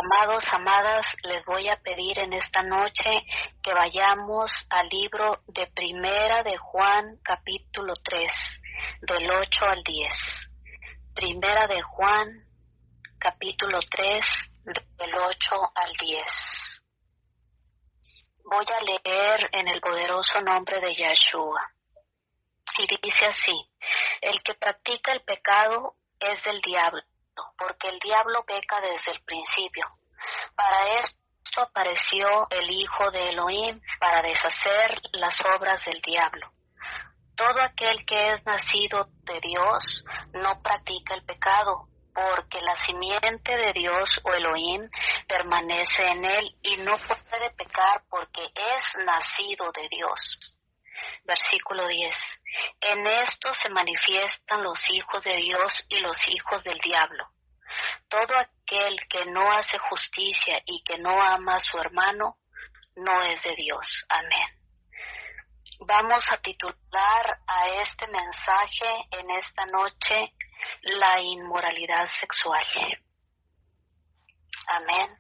Amados, amadas, les voy a pedir en esta noche que vayamos al libro de Primera de Juan, capítulo 3, del 8 al 10. Primera de Juan, capítulo 3, del 8 al 10. Voy a leer en el poderoso nombre de Yeshua. Y dice así: el que practica el pecado es del diablo, porque el diablo peca desde el principio. Para esto apareció el Hijo de Elohim, para deshacer las obras del diablo. Todo aquel que es nacido de Dios no practica el pecado, porque la simiente de Dios o Elohim permanece en él y no puede pecar porque es nacido de Dios. Versículo 10. En esto se manifiestan los hijos de Dios y los hijos del diablo. Todo aquel que no hace justicia y que no ama a su hermano no es de Dios. Amén. Vamos a titular a este mensaje en esta noche: la inmoralidad sexual. Amén.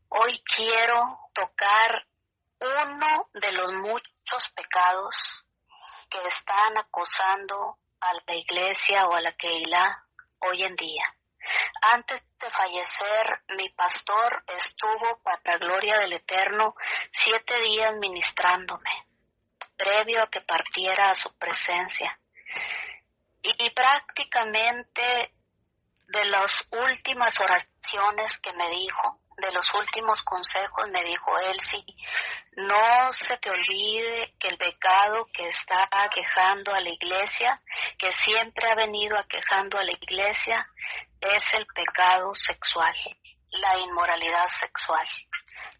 Hoy quiero tocar uno de los muchos pecados que están acosando a la iglesia o a la Keilah hoy en día. Antes de fallecer, mi pastor estuvo, para la gloria del Eterno, 7 días ministrándome, previo a que partiera a su presencia. Y prácticamente de las últimas oraciones que me dijo, de los últimos consejos, me dijo: Elsie, no se te olvide que el pecado que está aquejando a la iglesia, que siempre ha venido aquejando a la iglesia, es el pecado sexual, la inmoralidad sexual,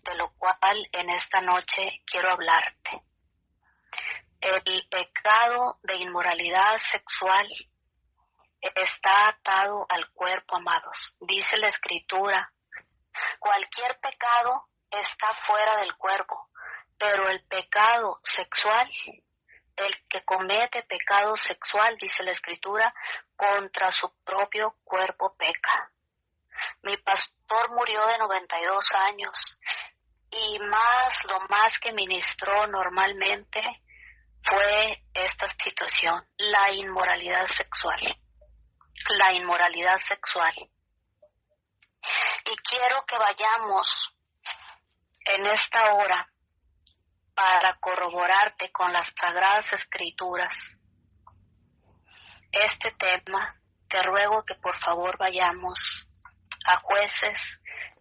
de lo cual en esta noche quiero hablarte. El pecado de inmoralidad sexual está atado al cuerpo, amados. Dice la Escritura: cualquier pecado está fuera del cuerpo, pero el pecado sexual, el que comete pecado sexual, dice la Escritura, contra su propio cuerpo peca. Mi pastor murió de 92 años y lo más que ministró normalmente fue esta situación: la inmoralidad sexual. La inmoralidad sexual. Y quiero que vayamos en esta hora para corroborarte con las Sagradas Escrituras este tema. Te ruego que por favor vayamos a Jueces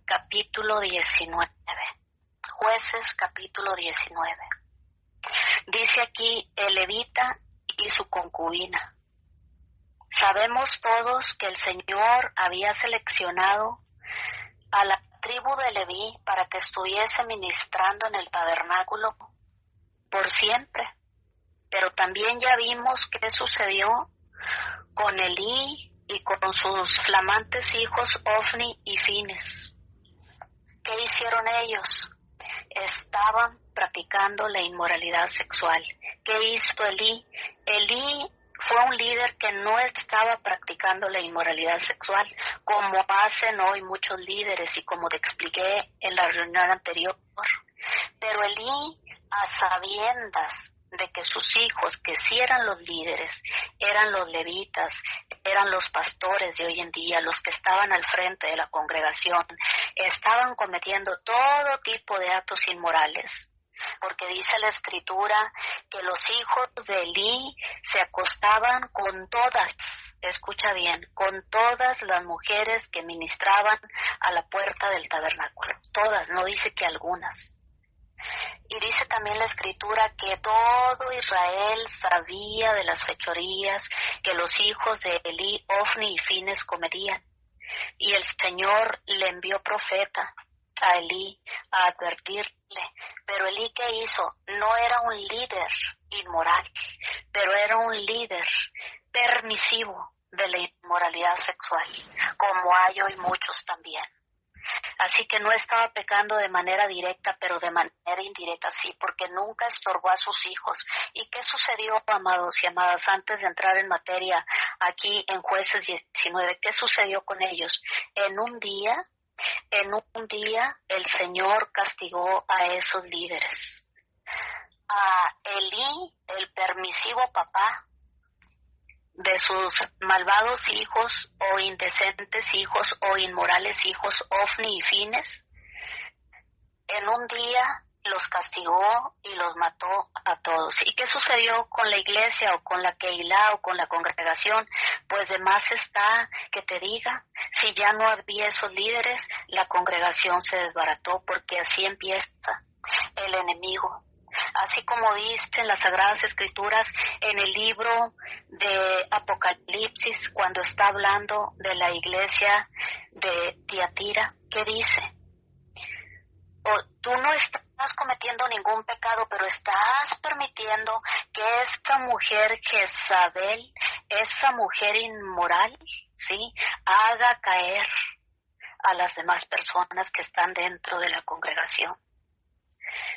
capítulo 19. Jueces capítulo 19. Dice aquí: el levita y su concubina. Sabemos todos que el Señor había seleccionado a la tribu de Leví para que estuviese ministrando en el tabernáculo por siempre. Pero también ya vimos qué sucedió con Elí y con sus flamantes hijos Ofni y Fines. ¿Qué hicieron ellos? Estaban practicando la inmoralidad sexual. ¿Qué hizo Elí? Elí fue un líder que no estaba practicando la inmoralidad sexual, como hacen hoy muchos líderes y como te expliqué en la reunión anterior. Pero Elí, a sabiendas de que sus hijos, que sí eran los líderes, eran los levitas, eran los pastores de hoy en día, los que estaban al frente de la congregación, estaban cometiendo todo tipo de actos inmorales. Porque dice la Escritura que los hijos de Elí se acostaban con todas, escucha bien, con todas las mujeres que ministraban a la puerta del tabernáculo. Todas, no dice que algunas. Y dice también la Escritura que todo Israel sabía de las fechorías que los hijos de Elí, Ofni y Fines cometían. Y el Señor le envió profeta a Elí a advertirle. Pero Elí, ¿qué hizo? No era un líder inmoral, pero era un líder permisivo de la inmoralidad sexual, como hay hoy muchos también. Así que no estaba pecando de manera directa, pero de manera indirecta sí, porque nunca estorbó a sus hijos. ¿Y qué sucedió, amados y amadas, antes de entrar en materia aquí en Jueces 19? ¿Qué sucedió con ellos? En un día el Señor castigó a esos líderes. A Elí, el permisivo papá de sus malvados hijos o indecentes hijos o inmorales hijos, Ofni y Fines, en un día los castigó y los mató a todos. ¿Y qué sucedió con la iglesia o con la Keilah o con la congregación? Pues de más está que te diga, si ya no había esos líderes, la congregación se desbarató, porque así empieza el enemigo. Así como dice en las Sagradas Escrituras, en el libro de Apocalipsis, cuando está hablando de la iglesia de Tiatira, ¿qué dice? Tú no estás cometiendo ningún pecado, pero estás permitiendo que esta mujer Jezabel, esa mujer inmoral, ¿sí?, haga caer a las demás personas que están dentro de la congregación.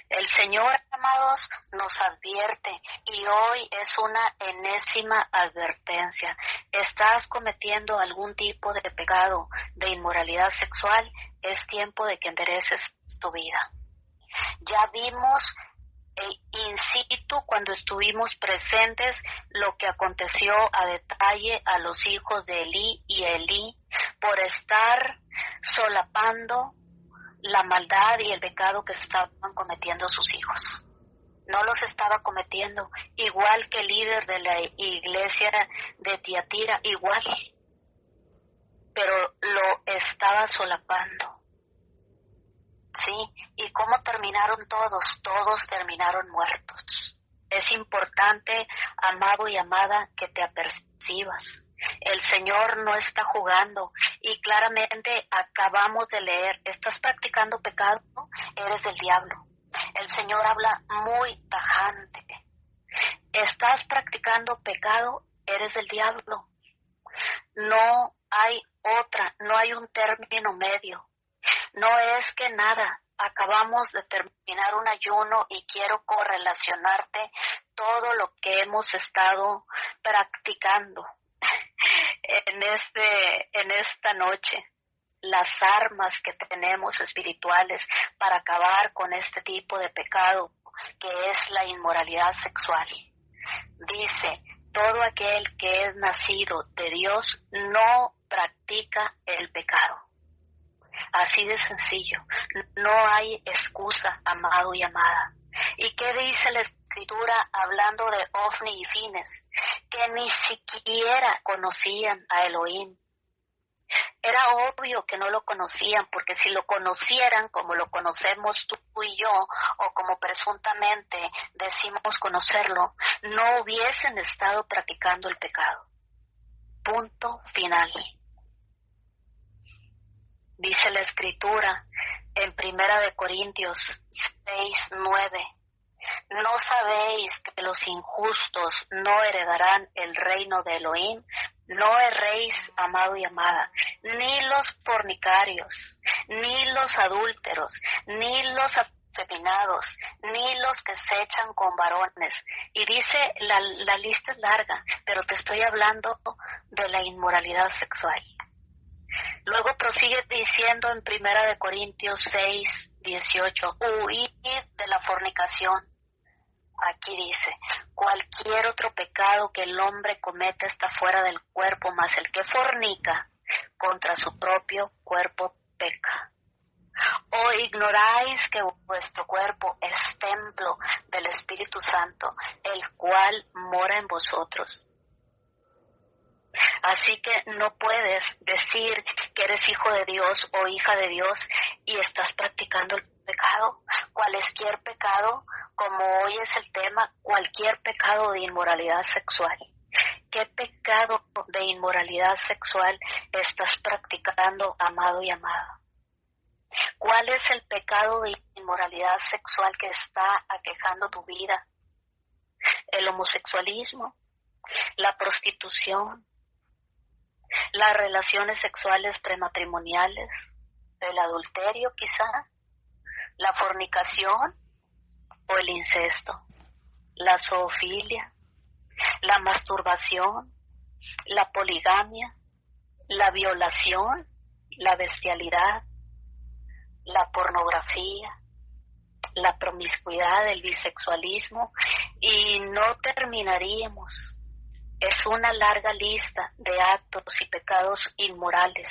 El Señor, amados, nos advierte, y hoy es una enésima advertencia. ¿Estás cometiendo algún tipo de pecado, de inmoralidad sexual? Es tiempo de que endereces tu vida. Ya vimos in situ, cuando estuvimos presentes, lo que aconteció a detalle a los hijos de Elí y Elí por estar solapando la maldad y el pecado que estaban cometiendo sus hijos. No los estaba cometiendo, igual que el líder de la iglesia de Tiatira, igual, pero lo estaba solapando. ¿Sí? ¿Y cómo terminaron todos? Todos terminaron muertos. Es importante, amado y amada, que te apercibas. El Señor no está jugando, y claramente acabamos de leer, ¿estás practicando pecado? Eres del diablo. El Señor habla muy tajante. ¿Estás practicando pecado? Eres del diablo. No hay otra, no hay un término medio. No es que nada, acabamos de terminar un ayuno y quiero correlacionarte todo lo que hemos estado practicando en esta noche, las armas que tenemos espirituales para acabar con este tipo de pecado que es la inmoralidad sexual. Dice, todo aquel que es nacido de Dios no practica el pecado. Así de sencillo, no hay excusa, amado y amada. ¿Y qué dice la Escritura hablando de Ofni y Fines? Que ni siquiera conocían a Elohim. Era obvio que no lo conocían, porque si lo conocieran como lo conocemos tú y yo, o como presuntamente decimos conocerlo, no hubiesen estado practicando el pecado. Punto final. Dice la Escritura en 1 Corintios 6:9, ¿no sabéis que los injustos no heredarán el reino de Elohim? No erréis, amado y amada, ni los fornicarios, ni los adúlteros, ni los afeminados, ni los que se echan con varones. Y dice, la lista es larga, pero te estoy hablando de la inmoralidad sexual. Luego prosigue diciendo en 1 Corintios 6:18, huid de la fornicación. Aquí dice, cualquier otro pecado que el hombre cometa está fuera del cuerpo, mas el que fornica contra su propio cuerpo peca. ¿O ignoráis que vuestro cuerpo es templo del Espíritu Santo, el cual mora en vosotros? Así que no puedes decir que eres hijo de Dios o hija de Dios y estás practicando el pecado. Cualquier pecado, como hoy es el tema, cualquier pecado de inmoralidad sexual. ¿Qué pecado de inmoralidad sexual estás practicando, amado y amada? ¿Cuál es el pecado de inmoralidad sexual que está aquejando tu vida? El homosexualismo, la prostitución, las relaciones sexuales prematrimoniales, el adulterio quizá, la fornicación o el incesto, la zoofilia, la masturbación, la poligamia, la violación, la bestialidad, la pornografía, la promiscuidad, el bisexualismo, y no terminaríamos. Es una larga lista de actos y pecados inmorales.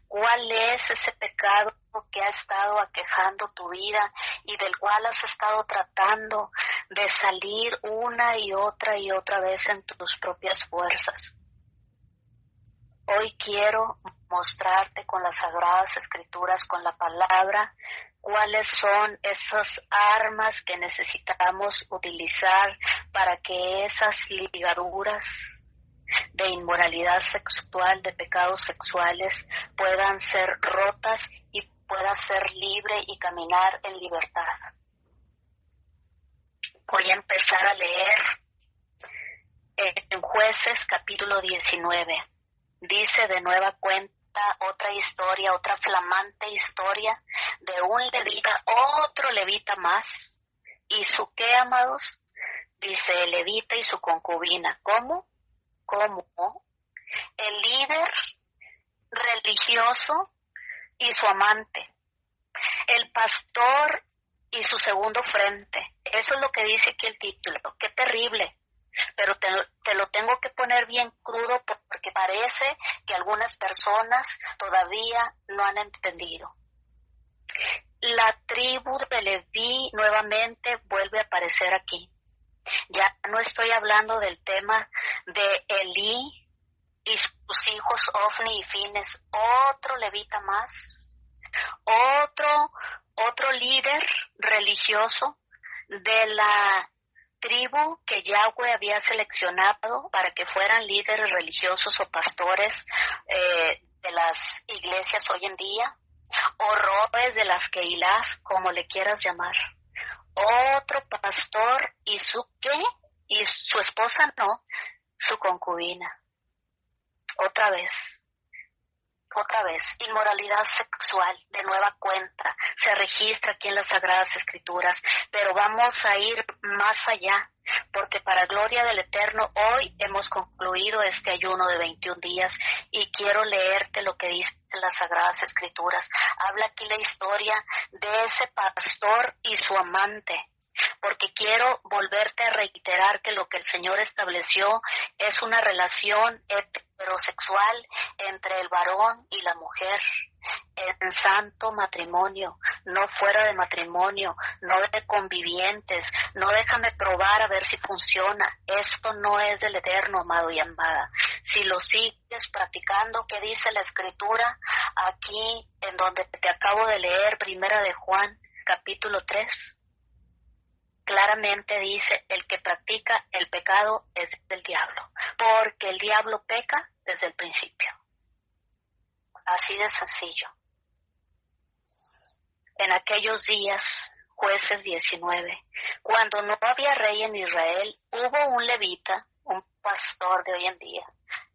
¿Cuál es ese pecado que ha estado aquejando tu vida y del cual has estado tratando de salir una y otra vez en tus propias fuerzas? Hoy quiero mostrarte con las Sagradas Escrituras, con la palabra, cuáles son esas armas que necesitamos utilizar para que esas ligaduras de inmoralidad sexual, de pecados sexuales, puedan ser rotas y puedas ser libre y caminar en libertad. Voy a empezar a leer en Jueces capítulo 19. Dice de nueva cuenta otra historia, otra flamante historia de un levita, otro levita más. ¿Y su qué, amados? Dice el levita y su concubina. ¿Cómo? El líder religioso y su amante, el pastor y su segundo frente. Eso es lo que dice aquí el título. ¡Qué terrible! Pero te lo tengo que poner bien crudo porque parece que algunas personas todavía no han entendido. La tribu de Leví nuevamente vuelve a aparecer aquí. Ya no estoy hablando del tema de Elí y sus hijos Ofni y Fines, otro levita más, otro líder religioso de la tribu que Yahweh había seleccionado para que fueran líderes religiosos o pastores de las iglesias hoy en día, o roes de las Keilah, como le quieras llamar. Otro pastor y su ¿qué? Y su esposa no, su concubina. Otra vez, inmoralidad sexual, de nueva cuenta, se registra aquí en las Sagradas Escrituras, pero vamos a ir más allá, porque para gloria del Eterno, hoy hemos concluido este ayuno de 21 días y quiero leerte lo que dice en las Sagradas Escrituras. Habla aquí la historia de ese pastor y su amante, porque quiero volverte a reiterar que lo que el Señor estableció es una relación heterosexual entre el varón y la mujer, en santo matrimonio, no fuera de matrimonio, no de convivientes, no déjame probar a ver si funciona. Esto no es del Eterno, amado y amada. Si lo sigues practicando, ¿qué dice la Escritura? Aquí, en donde te acabo de leer, Primera de Juan, capítulo 3, claramente dice, el que practica el pecado es del diablo, porque el diablo peca desde el principio. Así de sencillo. En aquellos días, Jueces 19, cuando no había rey en Israel, hubo un levita, un pastor de hoy en día,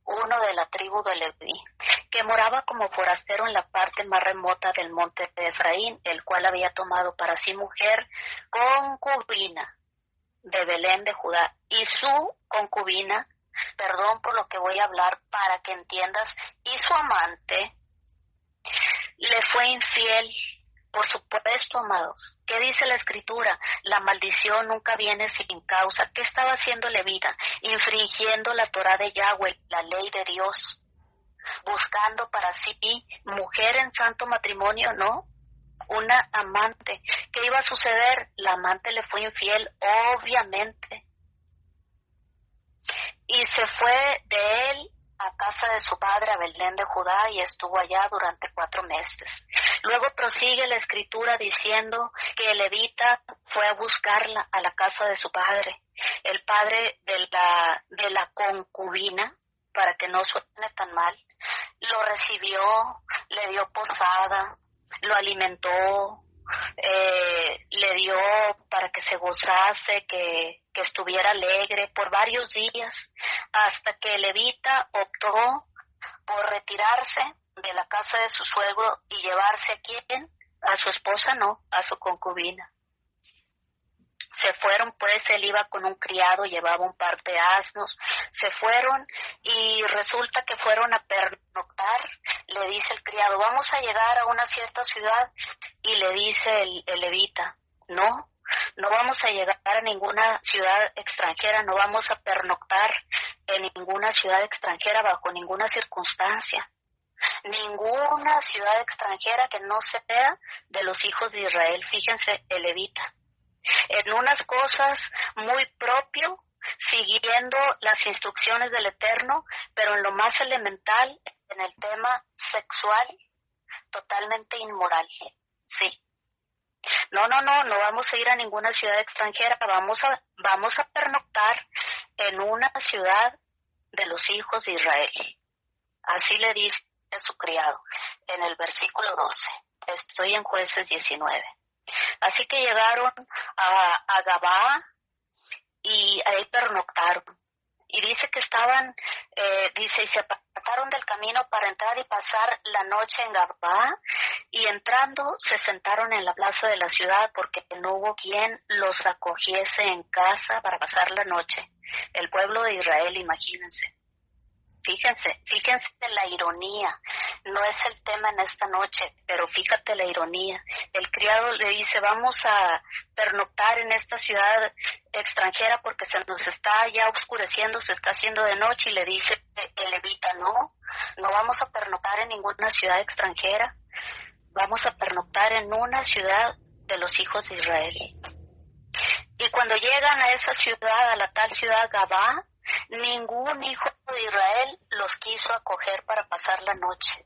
uno de la tribu de Leví, que moraba como forastero en la parte más remota del monte de Efraín, el cual había tomado para sí mujer concubina de Belén de Judá. Y su concubina, perdón por lo que voy a hablar para que entiendas, y su amante le fue infiel. Por supuesto, amados. ¿Qué dice la Escritura? La maldición nunca viene sin causa. ¿Qué estaba haciendo levita? Infringiendo la Torá de Yahweh, la ley de Dios, buscando para sí mujer en santo matrimonio, ¿no? Una amante. ¿Qué iba a suceder? La amante le fue infiel, obviamente. Y se fue de él a casa de su padre, a Belén de Judá, y estuvo allá durante 4 meses. Luego prosigue la Escritura diciendo que el levita fue a buscarla a la casa de su padre. El padre de la concubina, para que no suene tan mal, lo recibió, le dio posada, lo alimentó, le dio para que se gozase, que estuviera alegre por varios días, hasta que el levita optó por retirarse de la casa de su suegro y llevarse a quién, a su esposa no, a su concubina. Se fueron, pues él iba con un criado, llevaba un par de asnos, se fueron y resulta que fueron a pernoctar. Le dice el criado, vamos a llegar a una cierta ciudad, y le dice el levita, no vamos a llegar a ninguna ciudad extranjera, no vamos a pernoctar en ninguna ciudad extranjera bajo ninguna circunstancia. Ninguna ciudad extranjera que no sea de los hijos de Israel. Fíjense, el levita, en unas cosas muy propio, siguiendo las instrucciones del Eterno, pero en lo más elemental, en el tema sexual, totalmente inmoral. Sí. No vamos a ir a ninguna ciudad extranjera, vamos a pernoctar en una ciudad de los hijos de Israel. Así le dice a su criado en el versículo 12. Estoy en Jueces 19. Así que llegaron a Gabá y ahí pernoctaron. Y dice que estaban, y se apartaron del camino para entrar y pasar la noche en Gabá, y entrando se sentaron en la plaza de la ciudad porque no hubo quien los acogiese en casa para pasar la noche. El pueblo de Israel, imagínense. Fíjense la ironía. No es el tema en esta noche, pero fíjate la ironía. El criado le dice, vamos a pernoctar en esta ciudad extranjera porque se nos está ya oscureciendo, se está haciendo de noche, y le dice el levita, no vamos a pernoctar en ninguna ciudad extranjera, vamos a pernoctar en una ciudad de los hijos de Israel. Y cuando llegan a esa ciudad, a la tal ciudad Gabá, ningún hijo de Israel los quiso acoger para pasar la noche.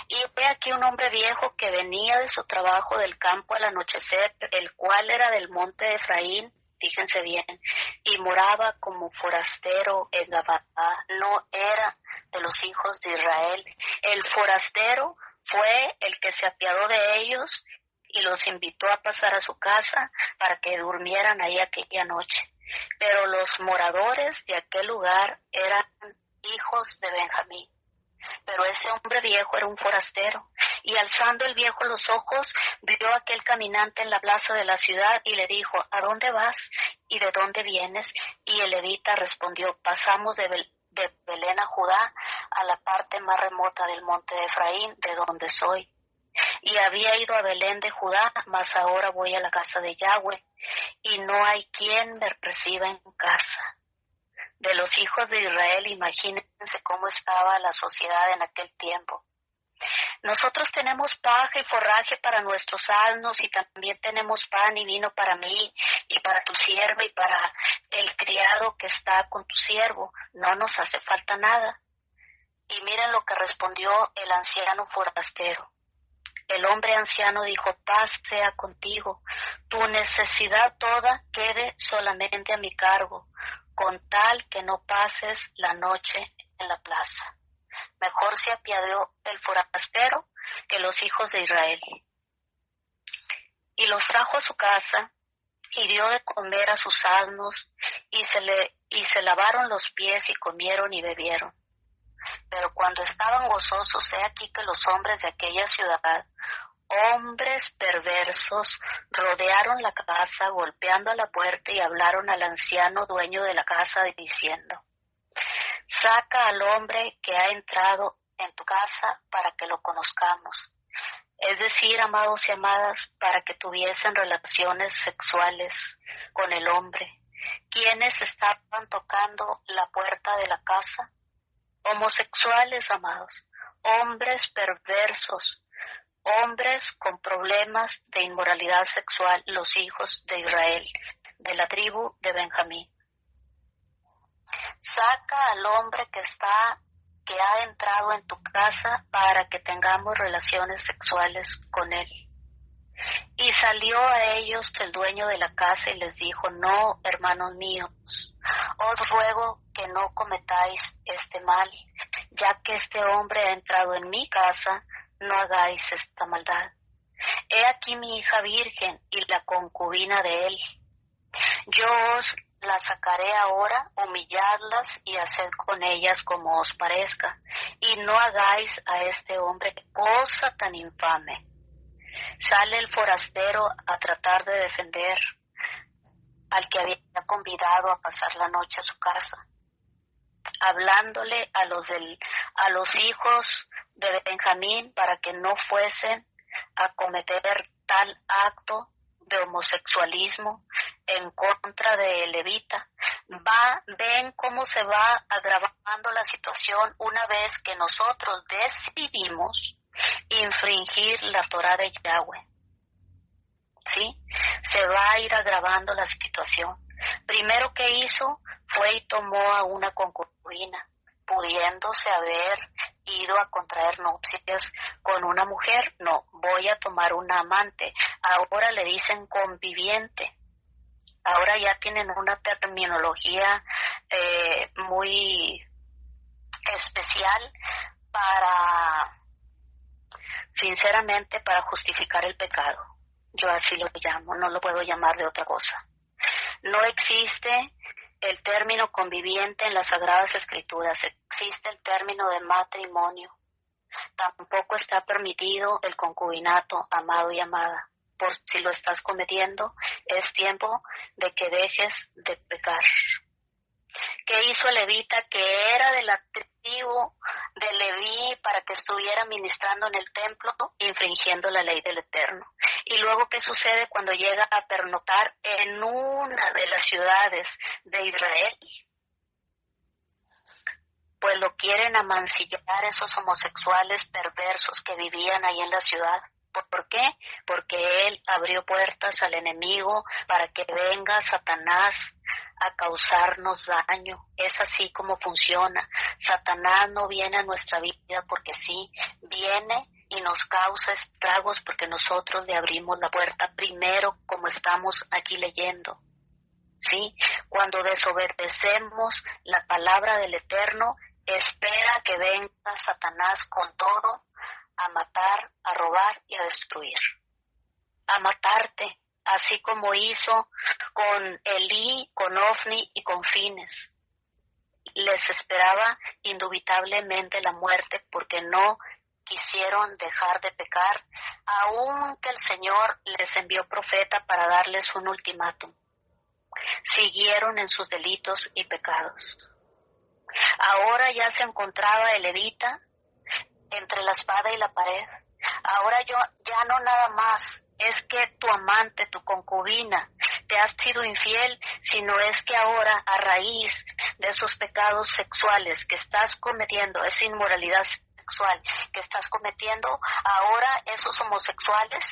Y ve aquí un hombre viejo que venía de su trabajo del campo al anochecer, el cual era del monte de Efraín, fíjense bien, y moraba como forastero en Gabá, no era de los hijos de Israel. El forastero fue el que se apiadó de ellos y los invitó a pasar a su casa para que durmieran ahí aquella noche. Pero los moradores de aquel lugar eran hijos de Benjamín. Pero ese hombre viejo era un forastero, y alzando el viejo los ojos, vio a aquel caminante en la plaza de la ciudad y le dijo, ¿a dónde vas y de dónde vienes? Y el levita respondió, pasamos de Belén a Judá, a la parte más remota del monte de Efraín, de donde soy. Y había ido a Belén de Judá, mas ahora voy a la casa de Yahweh, y no hay quien me reciba en casa. De los hijos de Israel, imagínense cómo estaba la sociedad en aquel tiempo. Nosotros tenemos paja y forraje para nuestros asnos, y también tenemos pan y vino para mí y para tu sierva y para el criado que está con tu siervo. No nos hace falta nada. Y miren lo que respondió el anciano forastero. El hombre anciano dijo, paz sea contigo, tu necesidad toda quede solamente a mi cargo, con tal que no pases la noche en la plaza. Mejor se apiadó el forastero que los hijos de Israel. Y los trajo a su casa, y dio de comer a sus asnos, y se lavaron los pies, y comieron y bebieron. Pero cuando estaban gozosos, he aquí que los hombres de aquella ciudad, hombres perversos, rodearon la casa, golpeando a la puerta, y hablaron al anciano dueño de la casa, diciendo, saca al hombre que ha entrado en tu casa para que lo conozcamos. Es decir, amados y amadas, para que tuviesen relaciones sexuales con el hombre. ¿Quiénes estaban tocando la puerta de la casa? Homosexuales, amados, hombres perversos, hombres con problemas de inmoralidad sexual, los hijos de Israel, de la tribu de Benjamín. Saca al hombre que ha entrado en tu casa para que tengamos relaciones sexuales con él. Y salió a ellos el dueño de la casa y les dijo, no, hermanos míos, os ruego que no cometáis este mal, ya que este hombre ha entrado en mi casa, no hagáis esta maldad. He aquí mi hija virgen y la concubina de él. Yo os las sacaré ahora, humilladlas y haced con ellas como os parezca, y no hagáis a este hombre cosa tan infame. Sale el forastero a tratar de defender al que había convidado a pasar la noche a su casa, hablándole a los hijos de Benjamín para que no fuesen a cometer tal acto de homosexualismo en contra de Levita. Ven cómo se va agravando la situación una vez que nosotros decidimos infringir la Torá de Yahweh. ¿Sí? Se va a ir agravando la situación. Primero que hizo fue y tomó a una concubina, pudiéndose haber ido a contraer nupcias con una mujer. No, voy a tomar una amante. Ahora le dicen conviviente. Ahora ya tienen una terminología muy especial sinceramente, para justificar el pecado. Yo así lo llamo, no lo puedo llamar de otra cosa. No existe el término conviviente en las Sagradas Escrituras, existe el término de matrimonio. Tampoco está permitido el concubinato, amado y amada. Por si lo estás cometiendo, es tiempo de que dejes de pecar. ¿Qué hizo el levita, que era de la tribu de Leví, para que estuviera ministrando en el templo, infringiendo la ley del Eterno? Y luego, ¿qué sucede cuando llega a pernoctar en una de las ciudades de Israel? Pues lo quieren amancillar esos homosexuales perversos que vivían ahí en la ciudad. ¿Por qué? Porque él abrió puertas al enemigo para que venga Satanás a causarnos daño. Es así como funciona. Satanás no viene a nuestra vida porque sí, viene y nos causa estragos porque nosotros le abrimos la puerta primero, como estamos aquí leyendo. ¿Sí? Cuando desobedecemos la palabra del Eterno, espera que venga Satanás con todo a matar, a robar y a destruir. A matarte, así como hizo con Elí, con Ofni y con Fines. Les esperaba indubitablemente la muerte porque no quisieron dejar de pecar, aunque el Señor les envió profeta para darles un ultimátum. Siguieron en sus delitos y pecados. Ahora ya se encontraba el levita entre la espada y la pared. Ahora ya no nada más es que tu amante, tu concubina, te ha sido infiel, sino es que ahora, a raíz de esos pecados sexuales que estás cometiendo, esa inmoralidad sexual que estás cometiendo, ahora esos homosexuales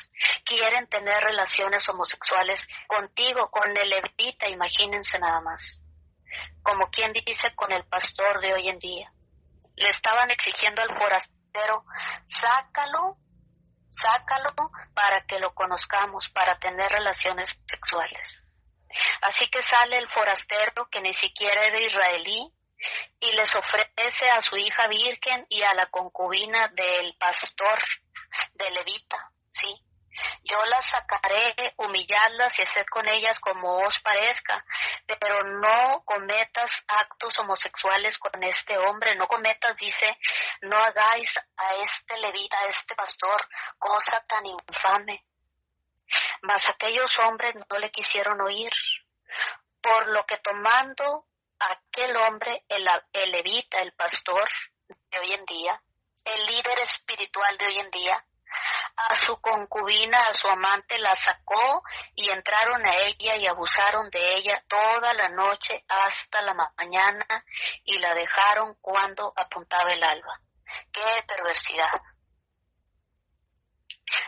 quieren tener relaciones homosexuales contigo, con el levita, imagínense nada más. Como quien dice, con el pastor de hoy en día. Le estaban exigiendo al forastero, sácalo para que lo conozcamos, para tener relaciones sexuales. Así que sale el forastero, que ni siquiera era israelí, y les ofrece a su hija virgen y a la concubina del pastor, de levita, ¿sí? Yo las sacaré, humilladlas y haced con ellas como os parezca, pero no cometas actos homosexuales con este hombre, no cometas, dice, no hagáis a este levita, a este pastor, cosa tan infame. Mas aquellos hombres no le quisieron oír, por lo que tomando aquel hombre, el levita, el pastor de hoy en día, el líder espiritual de hoy en día, a su concubina, a su amante, la sacó y entraron a ella y abusaron de ella toda la noche hasta la mañana y la dejaron cuando apuntaba el alba. ¡Qué perversidad!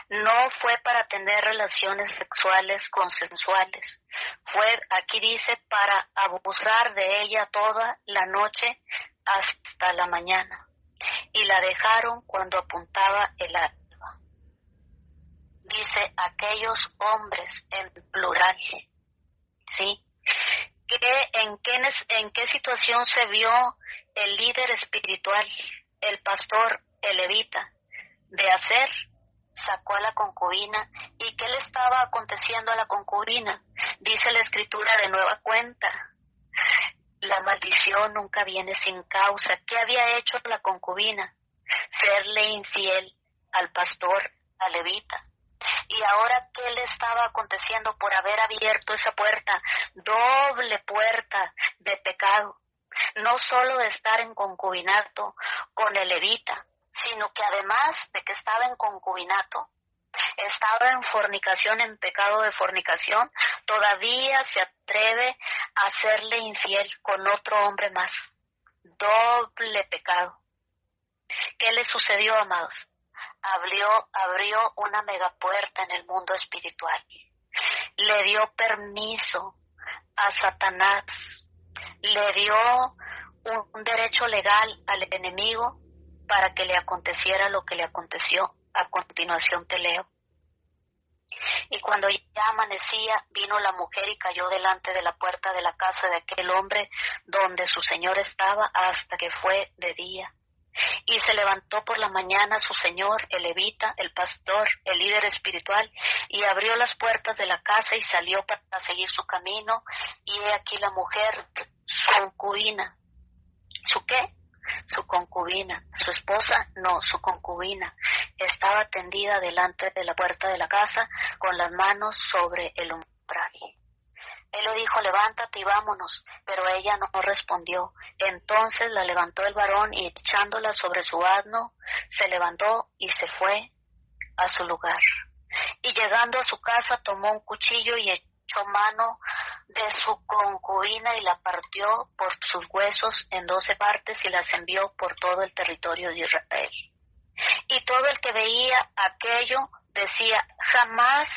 No fue para tener relaciones sexuales consensuales, fue, aquí dice, para abusar de ella toda la noche hasta la mañana y la dejaron cuando apuntaba el alba. Dice aquellos hombres en plural, ¿sí? ¿En qué situación se vio el líder espiritual, el pastor, el levita, de hacer? Sacó a la concubina. ¿Y qué le estaba aconteciendo a la concubina? Dice la Escritura de nueva cuenta, La maldición nunca viene sin causa. ¿Qué había hecho la concubina? Serle infiel al pastor, al levita. Y ahora, ¿qué le estaba aconteciendo por haber abierto esa puerta? Doble puerta de pecado. No solo de estar en concubinato con el levita, sino que además de que estaba en concubinato, estaba en fornicación, en pecado de fornicación, todavía se atreve a serle infiel con otro hombre más. Doble pecado. ¿Qué le sucedió, amados? Abrió una megapuerta en el mundo espiritual. Le dio permiso a Satanás. Le dio un derecho legal al enemigo para que le aconteciera lo que le aconteció. A continuación te leo. Y cuando ya amanecía, vino la mujer y cayó delante de la puerta de la casa de aquel hombre donde su señor estaba hasta que fue de día. Y se levantó por la mañana su señor, el levita, el pastor, el líder espiritual, y abrió las puertas de la casa y salió para seguir su camino. Y he aquí la mujer, su concubina. ¿Su qué? Su concubina. Su esposa, no, su concubina. Estaba tendida delante de la puerta de la casa con las manos sobre el umbral. Él le dijo, levántate y vámonos, pero ella no respondió. Entonces la levantó el varón y echándola sobre su asno, se levantó y se fue a su lugar. Y llegando a su casa tomó un cuchillo y echó mano de su concubina y la partió por sus huesos en 12 partes y las envió por todo el territorio de Israel. Y todo el que veía aquello decía, jamás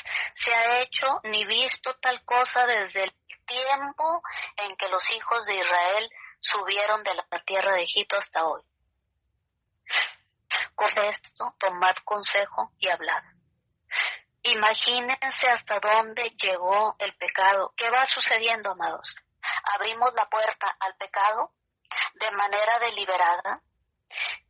se ha hecho ni visto tal cosa desde el tiempo en que los hijos de Israel subieron de la tierra de Egipto hasta hoy. Con esto, tomad consejo y hablad. Imagínense hasta dónde llegó el pecado. ¿Qué va sucediendo, amados? Abrimos la puerta al pecado de manera deliberada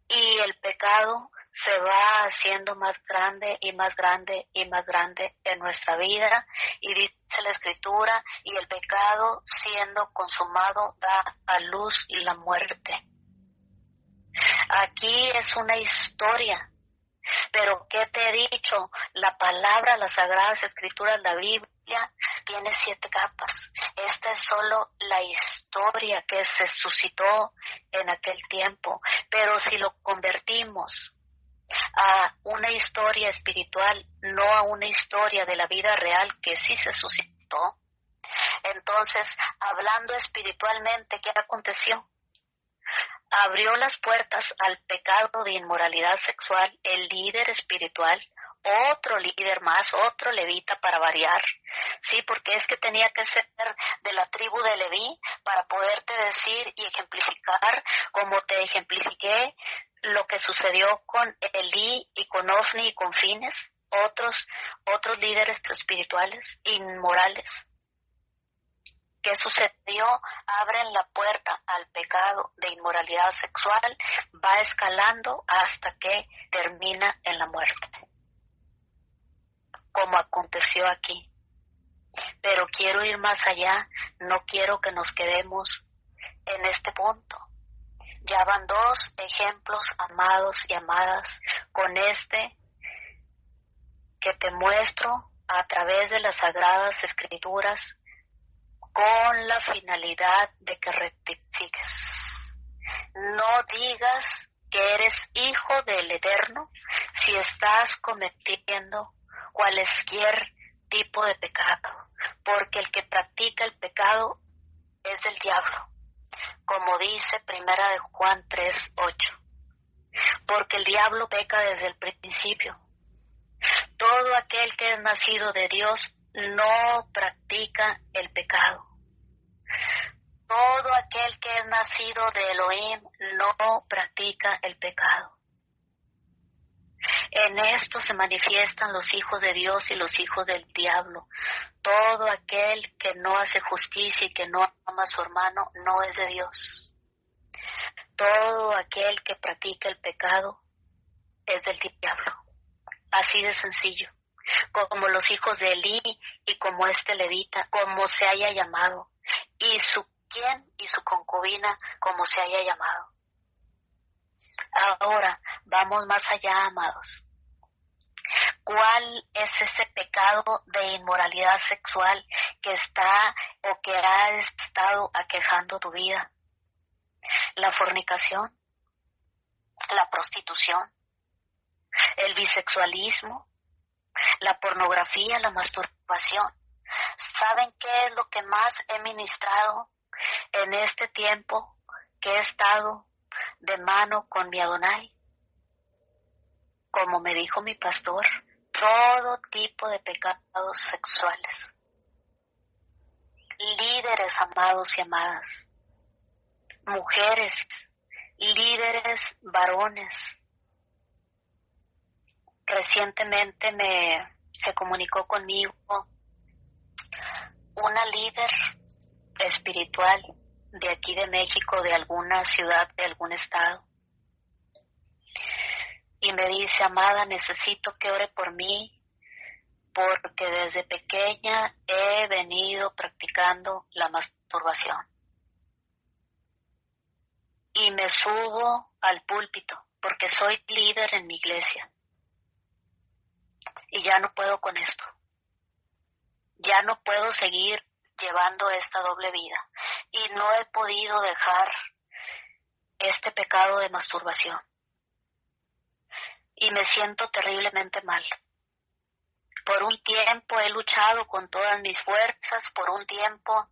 y el pecado se va haciendo más grande y más grande y más grande en nuestra vida, y dice la Escritura, y el pecado siendo consumado da a luz la muerte. Aquí es una historia, pero ¿qué te he dicho? La palabra, las Sagradas Escrituras, la Biblia, tiene 7 capas. Esta es solo la historia que se suscitó en aquel tiempo, pero si lo convertimos a una historia espiritual, no a una historia de la vida real que sí se suscitó, entonces, hablando espiritualmente, ¿qué aconteció? Abrió las puertas al pecado de inmoralidad sexual el líder espiritual, otro líder más, otro levita para variar, sí, porque es que tenía que ser de la tribu de Leví para poderte decir y ejemplificar como te ejemplifiqué lo que sucedió con Elí y con Ofni y con Fines, otros líderes espirituales inmorales. ¿Qué sucedió? Abren la puerta al pecado de inmoralidad sexual, va escalando hasta que termina en la muerte, como aconteció aquí. Pero quiero ir más allá, no quiero que nos quedemos en este punto. Ya van 2 ejemplos, amados y amadas, con este que te muestro a través de las Sagradas Escrituras, con la finalidad de que rectifiques. No digas que eres hijo del Eterno si estás cometiendo cualquier tipo de pecado, porque el que practica el pecado es del diablo, como dice Primera de Juan 3:8, porque el diablo peca desde el principio. Todo aquel que es nacido de Dios no practica el pecado. Todo aquel que es nacido de Elohim no practica el pecado. En esto se manifiestan los hijos de Dios y los hijos del diablo. Todo aquel que no hace justicia y que no ama a su hermano no es de Dios. Todo aquel que practica el pecado es del diablo. Así de sencillo. Como los hijos de Elí y como este levita, como se haya llamado. Y quien y su concubina, como se haya llamado. Ahora, vamos más allá, amados. ¿Cuál es ese pecado de inmoralidad sexual que está o que ha estado aquejando tu vida? La fornicación, la prostitución, el bisexualismo, la pornografía, la masturbación. ¿Saben qué es lo que más he ministrado en este tiempo que he estado de mano con mi Adonai? Como me dijo mi pastor, todo tipo de pecados sexuales. Líderes amados y amadas, mujeres, líderes varones. Recientemente se comunicó conmigo una líder espiritual de aquí de México, de alguna ciudad, de algún estado. Y me dice: amada, necesito que ore por mí, porque desde pequeña he venido practicando la masturbación. Y me subo al púlpito, porque soy líder en mi iglesia. Y ya no puedo con esto. Ya no puedo seguir llevando esta doble vida. Y no he podido dejar este pecado de masturbación. Y me siento terriblemente mal. Por un tiempo he luchado con todas mis fuerzas, por un tiempo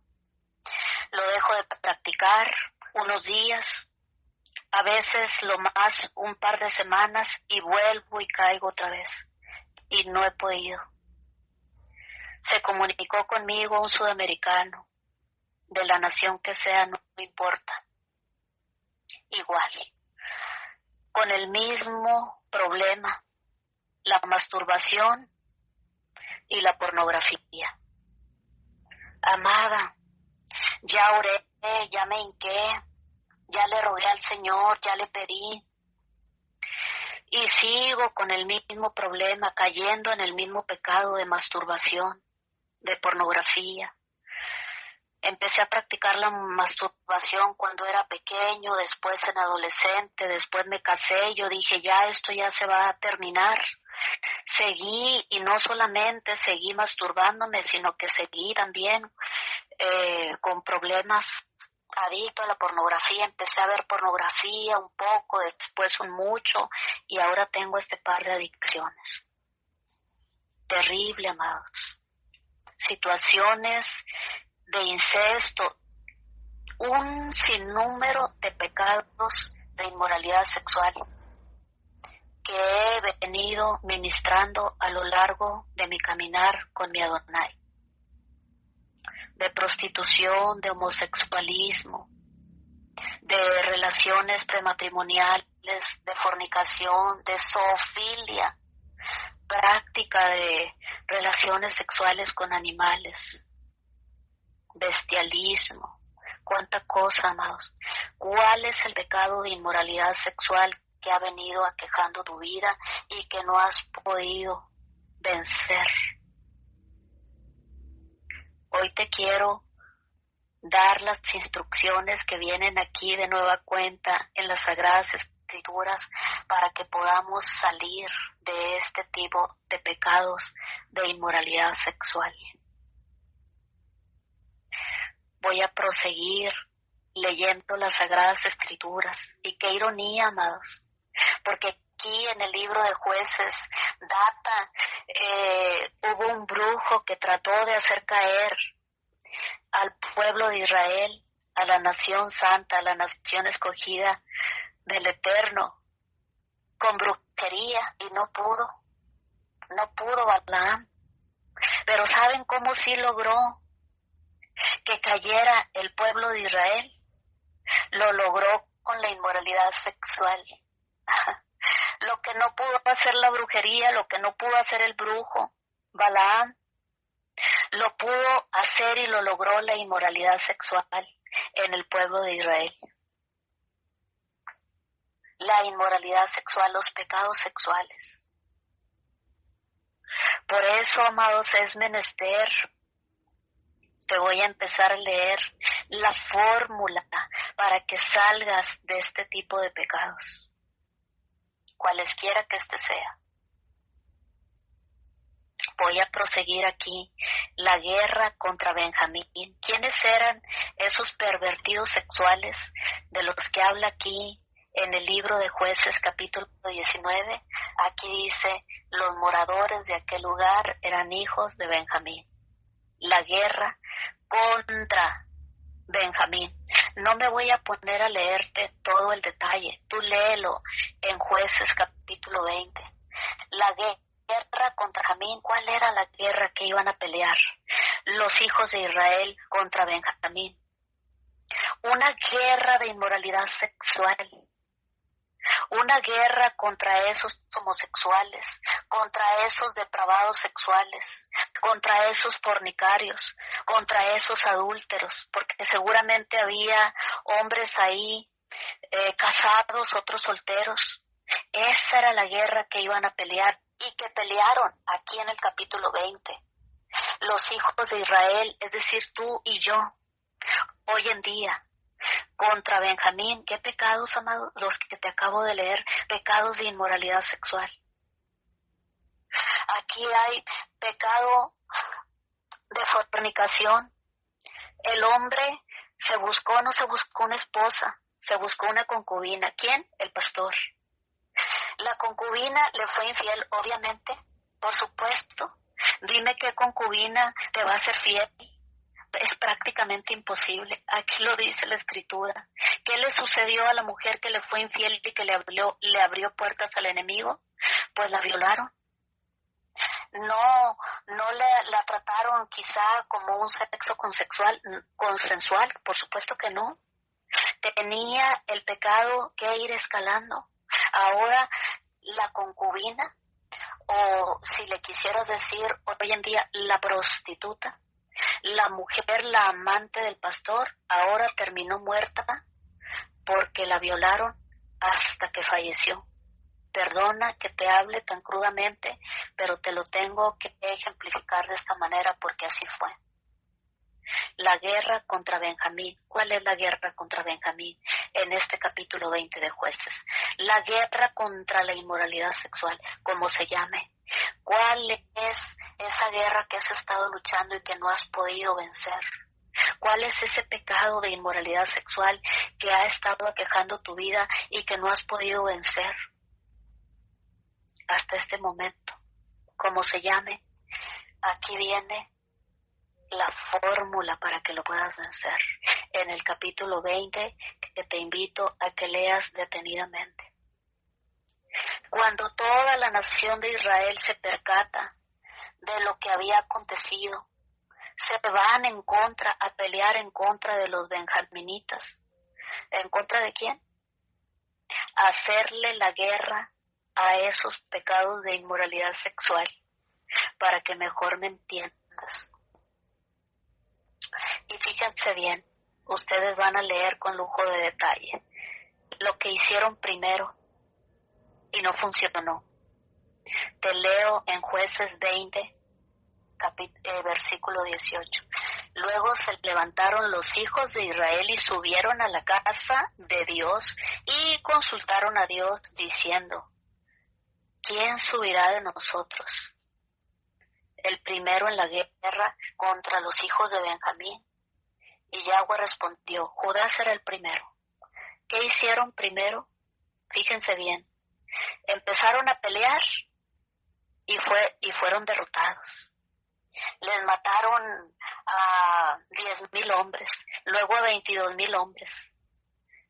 lo dejo de practicar, unos días, a veces lo más un par de semanas, y vuelvo y caigo otra vez. Y no he podido. Se comunicó conmigo un sudamericano, de la nación que sea, no importa. Igual, con el mismo problema, la masturbación y la pornografía. Amada, ya oré, ya me hinqué, ya le rogué al Señor, ya le pedí, y sigo con el mismo problema, cayendo en el mismo pecado de masturbación, de pornografía. Empecé a practicar la masturbación cuando era pequeño, después en adolescente, después me casé y yo dije: ya esto ya se va a terminar. Seguí, y no solamente seguí masturbándome, sino que seguí también con problemas, adicto a la pornografía. Empecé a ver pornografía un poco, después un mucho, y ahora tengo este par de adicciones. Terrible, amados. Situaciones de incesto, un sinnúmero de pecados de inmoralidad sexual que he venido ministrando a lo largo de mi caminar con mi Adonai. De prostitución, de homosexualismo, de relaciones prematrimoniales, de fornicación, de zoofilia, práctica de relaciones sexuales con animales, bestialismo, cuánta cosa, amados. ¿Cuál es el pecado de inmoralidad sexual que ha venido aquejando tu vida y que no has podido vencer? Hoy te quiero dar las instrucciones que vienen aquí de nueva cuenta en las Sagradas Escrituras para que podamos salir de este tipo de pecados de inmoralidad sexual. Voy a proseguir leyendo las Sagradas Escrituras. Y qué ironía, amados, porque aquí en el libro de Jueces data, hubo un brujo que trató de hacer caer al pueblo de Israel, a la nación santa, a la nación escogida del Eterno, con brujería, y no pudo Balaam. Pero ¿saben cómo sí logró que cayera el pueblo de Israel? Lo logró con la inmoralidad sexual. Lo que no pudo hacer la brujería, lo que no pudo hacer el brujo, Balaam, lo pudo hacer y lo logró la inmoralidad sexual en el pueblo de Israel. La inmoralidad sexual, los pecados sexuales. Por eso, amados, es menester, te voy a empezar a leer la fórmula para que salgas de este tipo de pecados, cualesquiera que este sea. Voy a proseguir aquí. La guerra contra Benjamín. ¿Quiénes eran esos pervertidos sexuales de los que habla aquí en el libro de Jueces capítulo 19? Aquí dice, los moradores de aquel lugar eran hijos de Benjamín. La guerra contra Benjamín. No me voy a poner a leerte todo el detalle. Tú léelo en Jueces capítulo 20. La guerra contra Benjamín. ¿Cuál era la guerra que iban a pelear los hijos de Israel contra Benjamín? Una guerra de inmoralidad sexual. Una guerra contra esos homosexuales, contra esos depravados sexuales, contra esos fornicarios, contra esos adúlteros, porque seguramente había hombres ahí casados, otros solteros. Esa era la guerra que iban a pelear y que pelearon aquí en el capítulo 20. Los hijos de Israel, es decir, tú y yo, hoy en día, contra Benjamín. ¿Qué pecados, amados? Los que te acabo de leer, pecados de inmoralidad sexual. Aquí hay pecado de fornicación. El hombre no se buscó una esposa, se buscó una concubina. ¿Quién? El pastor. La concubina le fue infiel, obviamente, por supuesto. Dime qué concubina te va a ser fiel. Es prácticamente imposible. Aquí lo dice la Escritura. ¿Qué le sucedió a la mujer que le fue infiel y que le abrió puertas al enemigo? Pues la violaron. No la trataron quizá como un sexo consensual, por supuesto que no. Tenía el pecado que ir escalando. Ahora la concubina, o si le quisieras decir hoy en día la prostituta, la mujer, la amante del pastor, ahora terminó muerta porque la violaron hasta que falleció. Perdona que te hable tan crudamente, pero te lo tengo que ejemplificar de esta manera porque así fue. La guerra contra Benjamín. ¿Cuál es la guerra contra Benjamín? En este capítulo 20 de Jueces. La guerra contra la inmoralidad sexual, como se llame. ¿Cuál es esa guerra que has estado luchando y que no has podido vencer? ¿Cuál es ese pecado de inmoralidad sexual que ha estado aquejando tu vida y que no has podido vencer hasta este momento? Como se llame, aquí viene la fórmula para que lo puedas vencer. En el capítulo 20, que te invito a que leas detenidamente. Cuando toda la nación de Israel se percata de lo que había acontecido, se van a pelear en contra de los benjaminitas. ¿En contra de quién? Hacerle la guerra a esos pecados de inmoralidad sexual, para que mejor me entiendas. Y fíjense bien, ustedes van a leer con lujo de detalle lo que hicieron primero y no funcionó. Te leo en Jueces 20, versículo 18. Luego se levantaron los hijos de Israel y subieron a la casa de Dios y consultaron a Dios diciendo: ¿quién subirá de nosotros el primero en la guerra contra los hijos de Benjamín? Y Yahweh respondió: Judá será el primero. ¿Qué hicieron primero? Fíjense bien. Empezaron a pelear y fueron derrotados. Les mataron a 10,000 hombres, luego a 22,000 hombres.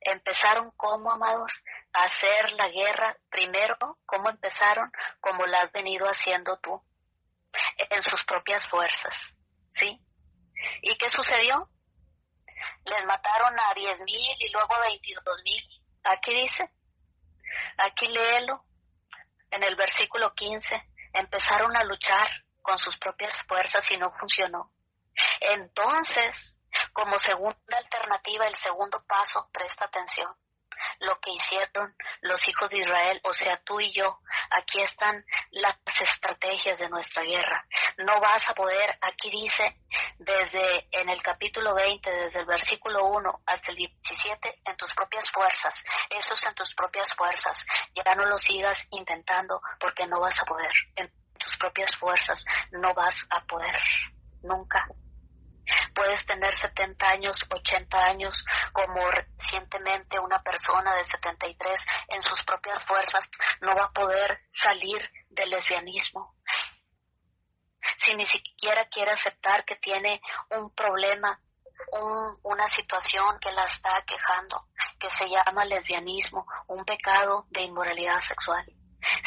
Empezaron, ¿cómo, amados? A hacer la guerra. Primero, ¿cómo empezaron? Como la has venido haciendo tú, en sus propias fuerzas, ¿sí? ¿Y qué sucedió? Les mataron a 10,000 y luego a 22,000. Aquí dice, aquí léelo, en el versículo 15, empezaron a luchar con sus propias fuerzas y no funcionó. Entonces, como segunda alternativa, el segundo paso, presta atención, lo que hicieron los hijos de Israel, o sea, tú y yo. Aquí están las estrategias de nuestra guerra. No vas a poder, aquí dice, en el capítulo 20, desde el versículo 1 hasta el 17, en tus propias fuerzas. Eso es en tus propias fuerzas. Ya no lo sigas intentando porque no vas a poder. En tus propias fuerzas no vas a poder. Nunca. Puedes tener 70 años, 80 años, como recientemente una persona de 73, en sus propias fuerzas no va a poder salir del lesbianismo. Si ni siquiera quiere aceptar que tiene un problema, una situación que la está aquejando, que se llama lesbianismo, un pecado de inmoralidad sexual.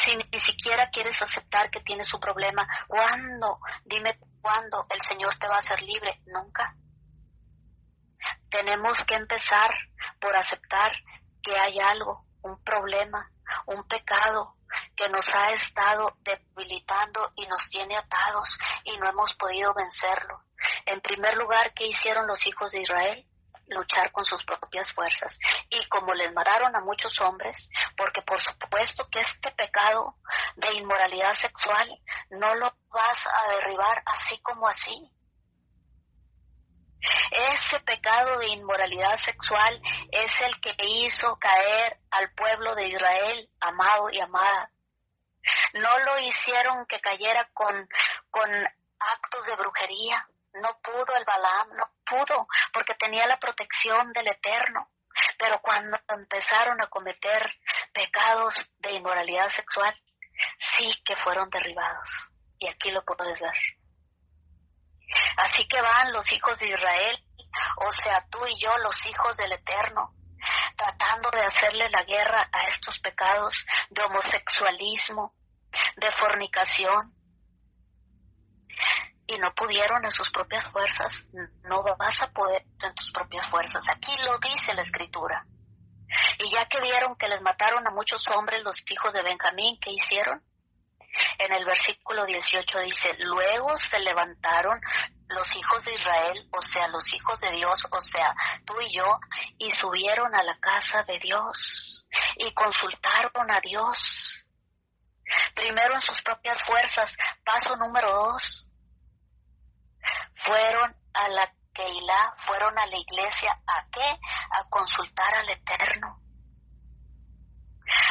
Si ni siquiera quieres aceptar que tienes un problema, ¿cuándo? Dime cuándo el Señor te va a hacer libre. Nunca. Tenemos que empezar por aceptar que hay algo, un problema, un pecado que nos ha estado debilitando y nos tiene atados y no hemos podido vencerlo. En primer lugar, ¿qué hicieron los hijos de Israel? Luchar con sus propias fuerzas. Y como les mataron a muchos hombres, porque por supuesto que este pecado de inmoralidad sexual no lo vas a derribar así como así. Ese pecado de inmoralidad sexual es el que hizo caer al pueblo de Israel, amado y amada. No lo hicieron que cayera con actos de brujería. No pudo el Balaam, no pudo, porque tenía la protección del Eterno. Pero cuando empezaron a cometer pecados de inmoralidad sexual, sí que fueron derribados. Y aquí lo puedes ver. Así que van los hijos de Israel, o sea, tú y yo, los hijos del Eterno, tratando de hacerle la guerra a estos pecados de homosexualismo, de fornicación. Y no pudieron en sus propias fuerzas. No vas a poder en tus propias fuerzas. Aquí lo dice la Escritura. Y ya que vieron que les mataron a muchos hombres, los hijos de Benjamín, ¿qué hicieron? En el versículo 18 dice, luego se levantaron los hijos de Israel, o sea, los hijos de Dios, o sea, tú y yo, y subieron a la casa de Dios y consultaron a Dios. Primero en sus propias fuerzas. Paso número 2. Fueron a la Keilah, fueron a la iglesia. ¿A qué? A consultar al Eterno.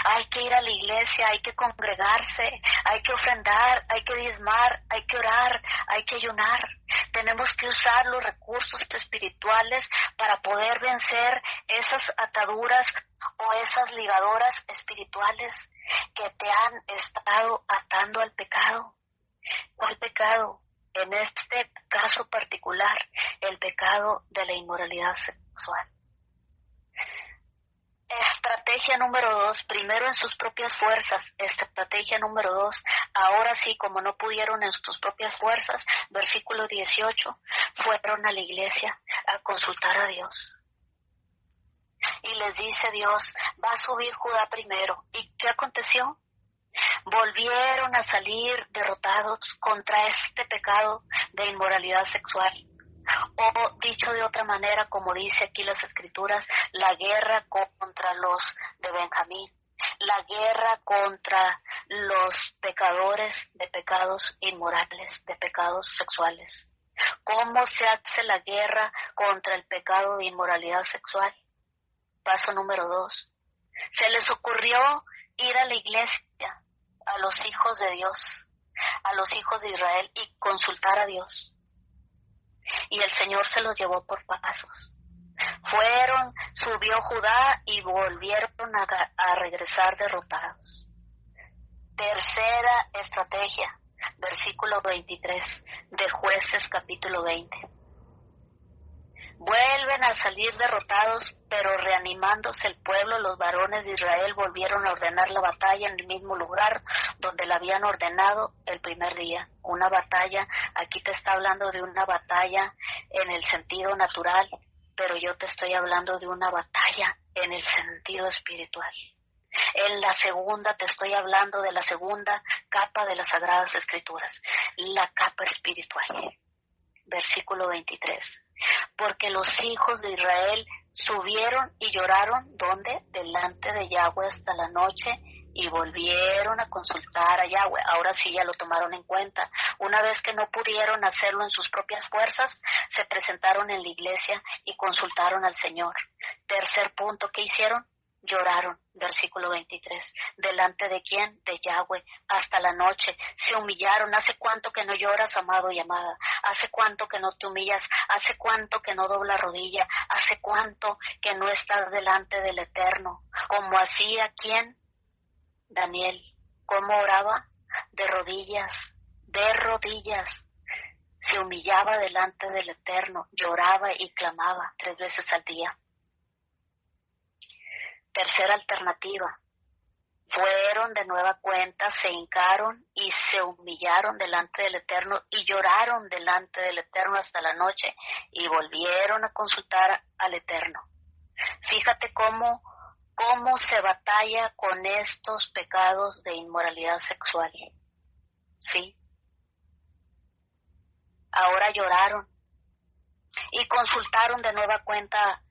Hay que ir a la iglesia, hay que congregarse, hay que ofrendar, hay que diezmar, hay que orar, hay que ayunar. Tenemos que usar los recursos espirituales para poder vencer esas ataduras o esas ligadoras espirituales que te han estado atando al pecado. ¿Cuál pecado? En este caso particular, el pecado de la inmoralidad sexual. Estrategia número 2, primero en sus propias fuerzas. Estrategia número 2, ahora sí, como no pudieron en sus propias fuerzas, versículo 18, fueron a la iglesia a consultar a Dios. Y les dice Dios, va a subir Judá primero. ¿Y qué aconteció? Volvieron a salir derrotados contra este pecado de inmoralidad sexual. O dicho de otra manera, como dice aquí las Escrituras, la guerra contra los de Benjamín, la guerra contra los pecadores de pecados inmorales, de pecados sexuales. ¿Cómo se hace la guerra contra el pecado de inmoralidad sexual? Paso número 2. Se les ocurrió ir a la iglesia, a los hijos de Dios, a los hijos de Israel, y consultar a Dios. Y el Señor se los llevó por pasos. Subió Judá y volvieron a regresar derrotados. Tercera estrategia, versículo 23 de Jueces capítulo 20. Vuelven a salir derrotados, pero reanimándose el pueblo, los varones de Israel volvieron a ordenar la batalla en el mismo lugar donde la habían ordenado el primer día. Una batalla, aquí te está hablando de una batalla en el sentido natural, pero yo te estoy hablando de una batalla en el sentido espiritual. En la segunda te estoy hablando de la segunda capa de las Sagradas Escrituras, la capa espiritual. Versículo 23. Porque los hijos de Israel subieron y lloraron, ¿dónde? Delante de Yahweh hasta la noche, y volvieron a consultar a Yahweh. Ahora sí ya lo tomaron en cuenta. Una vez que no pudieron hacerlo en sus propias fuerzas, se presentaron en la iglesia y consultaron al Señor. Tercer punto, ¿qué hicieron? Lloraron, versículo 23. ¿Delante de quién? De Yahweh, hasta la noche. Se humillaron. ¿Hace cuánto que no lloras, amado y amada? ¿Hace cuánto que no te humillas? ¿Hace cuánto que no doblas rodilla? ¿Hace cuánto que no estás delante del Eterno? ¿Como hacía quién? Daniel. ¿Cómo oraba? De rodillas, de rodillas. Se humillaba delante del Eterno, lloraba y clamaba 3 veces al día. Tercera alternativa, fueron de nueva cuenta, se hincaron y se humillaron delante del Eterno y lloraron delante del Eterno hasta la noche y volvieron a consultar al Eterno. Fíjate cómo se batalla con estos pecados de inmoralidad sexual. ¿Sí? Ahora lloraron y consultaron de nueva cuenta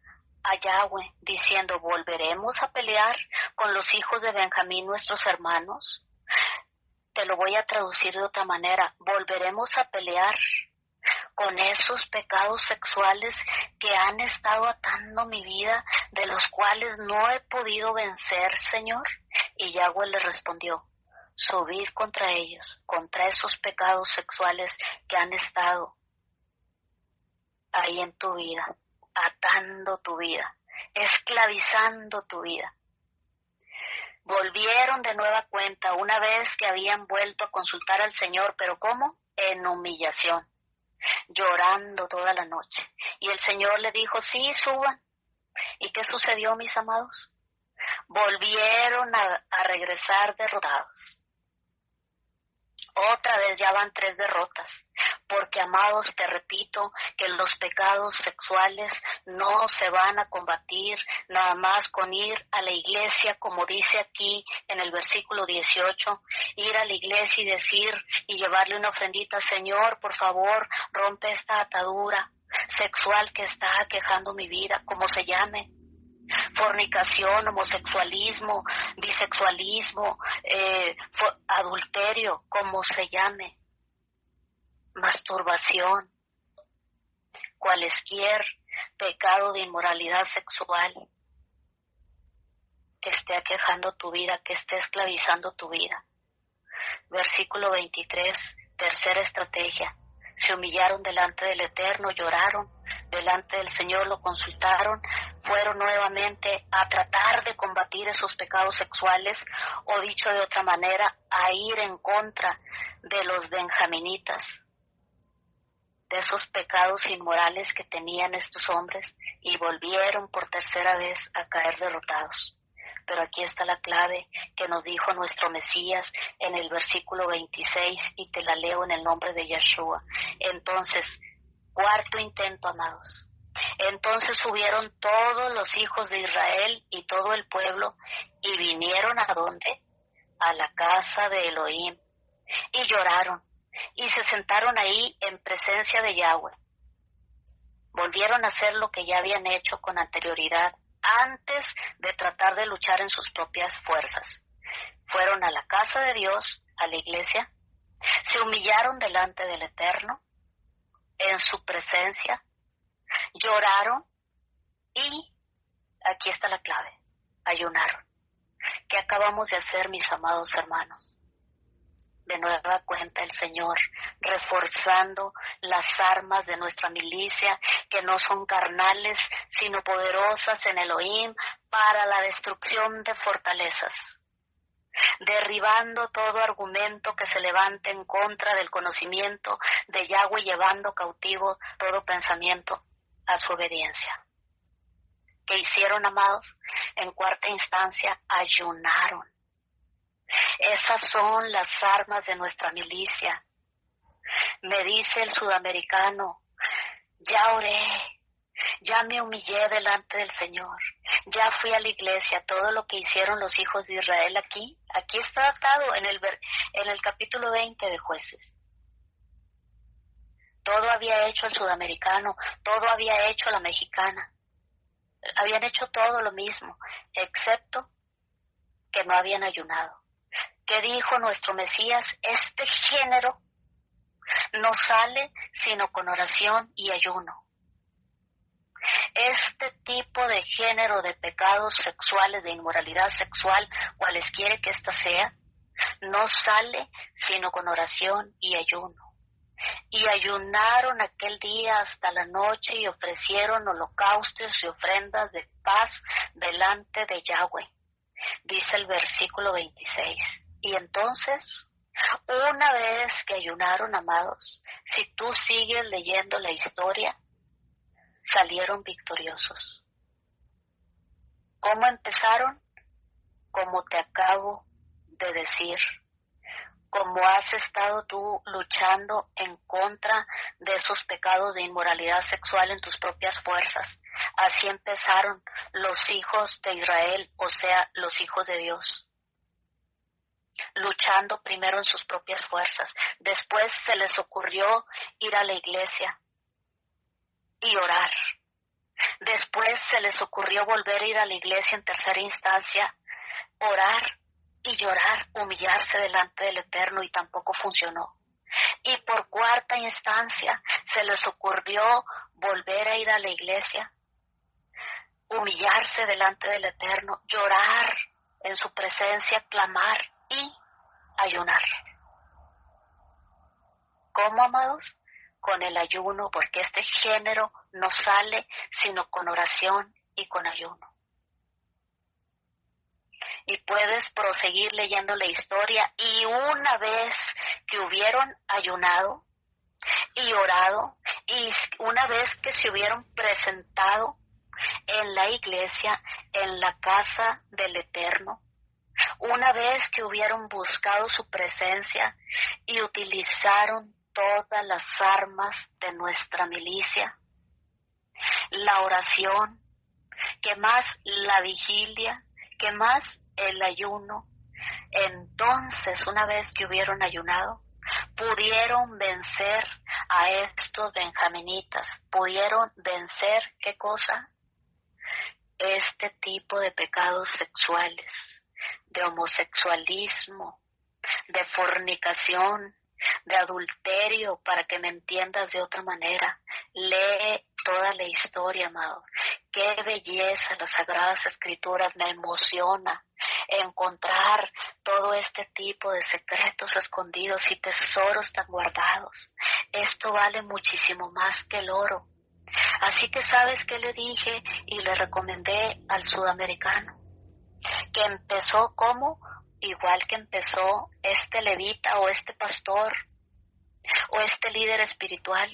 a Yahweh, diciendo, ¿volveremos a pelear con los hijos de Benjamín, nuestros hermanos? Te lo voy a traducir de otra manera. ¿Volveremos a pelear con esos pecados sexuales que han estado atando mi vida, de los cuales no he podido vencer, Señor? Y Yahweh le respondió, subid contra ellos, contra esos pecados sexuales que han estado ahí en tu vida, atando tu vida, esclavizando tu vida. Volvieron de nueva cuenta una vez que habían vuelto a consultar al Señor, pero ¿cómo? En humillación, llorando toda la noche. Y el Señor le dijo, sí, suban. ¿Y qué sucedió, mis amados? Volvieron a regresar derrotados. Otra vez ya van 3 derrotas, porque, amados, te repito que los pecados sexuales no se van a combatir nada más con ir a la iglesia, como dice aquí en el versículo 18, ir a la iglesia y decir y llevarle una ofrendita, Señor, por favor, rompe esta atadura sexual que está aquejando mi vida, como se llame. Fornicación, homosexualismo, bisexualismo, adulterio, como se llame, masturbación, cualesquier pecado de inmoralidad sexual que esté aquejando tu vida, que esté esclavizando tu vida. Versículo 23, tercera estrategia. Se humillaron delante del Eterno, lloraron delante del Señor, lo consultaron, fueron nuevamente a tratar de combatir esos pecados sexuales, o dicho de otra manera, a ir en contra de los benjaminitas, de esos pecados inmorales que tenían estos hombres, y volvieron por tercera vez a caer derrotados. Pero aquí está la clave que nos dijo nuestro Mesías en el versículo 26, y te la leo en el nombre de Yeshua. Entonces, cuarto intento, amados. Entonces subieron todos los hijos de Israel y todo el pueblo, y vinieron ¿a dónde? A la casa de Elohim, y lloraron, y se sentaron ahí en presencia de Yahweh. Volvieron a hacer lo que ya habían hecho con anterioridad, antes de tratar de luchar en sus propias fuerzas. Fueron a la casa de Dios, a la iglesia, se humillaron delante del Eterno, en su presencia, lloraron y, aquí está la clave, ayunaron. ¿Qué acabamos de hacer, mis amados hermanos? De nueva cuenta el Señor, reforzando las armas de nuestra milicia, que no son carnales, sino poderosas en Elohim para la destrucción de fortalezas, derribando todo argumento que se levante en contra del conocimiento de Yahweh, llevando cautivo todo pensamiento a su obediencia. ¿Qué hicieron, amados? En cuarta instancia, ayunaron. Esas son las armas de nuestra milicia. Me dice el sudamericano, ya oré, ya me humillé delante del Señor, ya fui a la iglesia. Todo lo que hicieron los hijos de Israel aquí está atado en el capítulo 20 de Jueces. Todo había hecho el sudamericano, todo había hecho la mexicana. Habían hecho todo lo mismo, excepto que no habían ayunado. ¿Qué dijo nuestro Mesías? Este género no sale sino con oración y ayuno. Este tipo de género de pecados sexuales, de inmoralidad sexual, cualesquiera que ésta sea, no sale sino con oración y ayuno. Y ayunaron aquel día hasta la noche y ofrecieron holocaustos y ofrendas de paz delante de Yahweh. Dice el versículo 26. Y entonces, una vez que ayunaron, amados, si tú sigues leyendo la historia, salieron victoriosos. ¿Cómo empezaron? Como te acabo de decir. Como has estado tú luchando en contra de esos pecados de inmoralidad sexual en tus propias fuerzas. Así empezaron los hijos de Israel, o sea, los hijos de Dios. Luchando primero en sus propias fuerzas. Después se les ocurrió ir a la iglesia y orar. Después se les ocurrió volver a ir a la iglesia en tercera instancia, orar y llorar, humillarse delante del Eterno, y tampoco funcionó. Y por cuarta instancia se les ocurrió volver a ir a la iglesia, humillarse delante del Eterno, llorar en su presencia, clamar y ayunar. ¿Cómo, amados? Con el ayuno, porque este género no sale sino con oración y con ayuno. Y puedes proseguir leyendo la historia, y una vez que hubieron ayunado y orado, y una vez que se hubieron presentado en la iglesia, en la casa del Eterno, una vez que hubieron buscado su presencia y utilizaron todas las armas de nuestra milicia, la oración, que más la vigilia, que más el ayuno, entonces una vez que hubieron ayunado, pudieron vencer a estos benjaminitas, pudieron vencer, ¿qué cosa? Este tipo de pecados sexuales, de homosexualismo, de fornicación, de adulterio, para que me entiendas de otra manera. Lee toda la historia, amado. Qué belleza las Sagradas Escrituras, me emociona encontrar todo este tipo de secretos escondidos y tesoros tan guardados. Esto vale muchísimo más que el oro. Así que, ¿sabes qué le dije y le recomendé al sudamericano? Que empezó como, igual que empezó este levita o este pastor o este líder espiritual,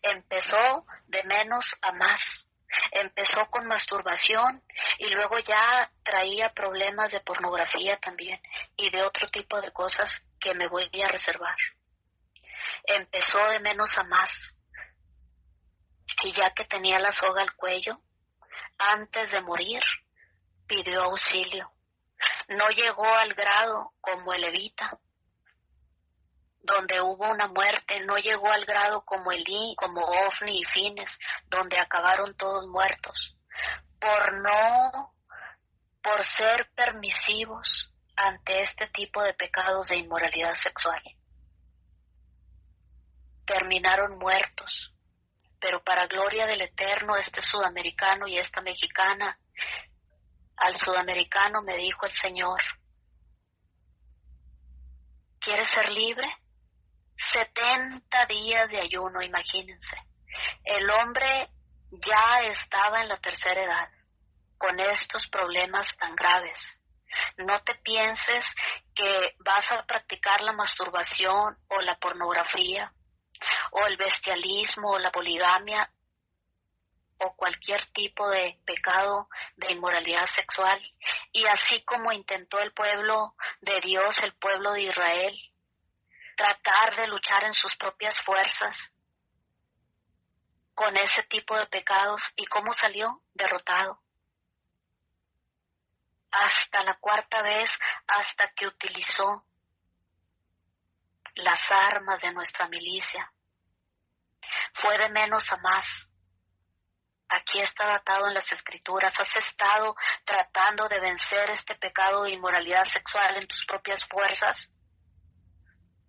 empezó de menos a más. Empezó con masturbación y luego ya traía problemas de pornografía también y de otro tipo de cosas que me voy a reservar. Empezó de menos a más, y ya que tenía la soga al cuello, antes de morir, pidió auxilio. No llegó al grado como el levita, donde hubo una muerte, no llegó al grado como Elí, como Ofni y Fines, donde acabaron todos muertos, por ser permisivos ante este tipo de pecados de inmoralidad sexual. Terminaron muertos, pero para gloria del Eterno, este sudamericano y esta mexicana, al sudamericano me dijo el Señor: ¿quieres ser libre? 70 días de ayuno, imagínense. El hombre ya estaba en la tercera edad, con estos problemas tan graves. No te pienses que vas a practicar la masturbación o la pornografía o el bestialismo o la poligamia o cualquier tipo de pecado de inmoralidad sexual. Y así como intentó el pueblo de Dios, el pueblo de Israel, tratar de luchar en sus propias fuerzas con ese tipo de pecados, ¿y cómo salió? Derrotado. Hasta la cuarta vez, hasta que utilizó las armas de nuestra milicia. Fue de menos a más. Aquí está datado en las Escrituras. ¿Has estado tratando de vencer este pecado de inmoralidad sexual en tus propias fuerzas?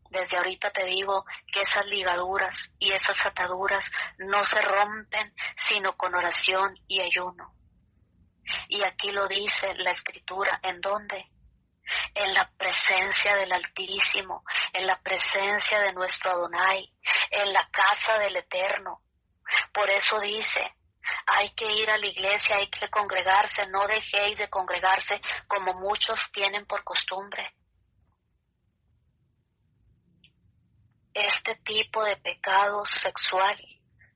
Desde ahorita te digo que esas ligaduras y esas ataduras no se rompen sino con oración y ayuno. Y aquí lo dice la Escritura, ¿en dónde? En la presencia del Altísimo, en la presencia de nuestro Adonai, en la casa del Eterno. Por eso dice, hay que ir a la iglesia, hay que congregarse, no dejéis de congregarse como muchos tienen por costumbre. Este tipo de pecado sexual,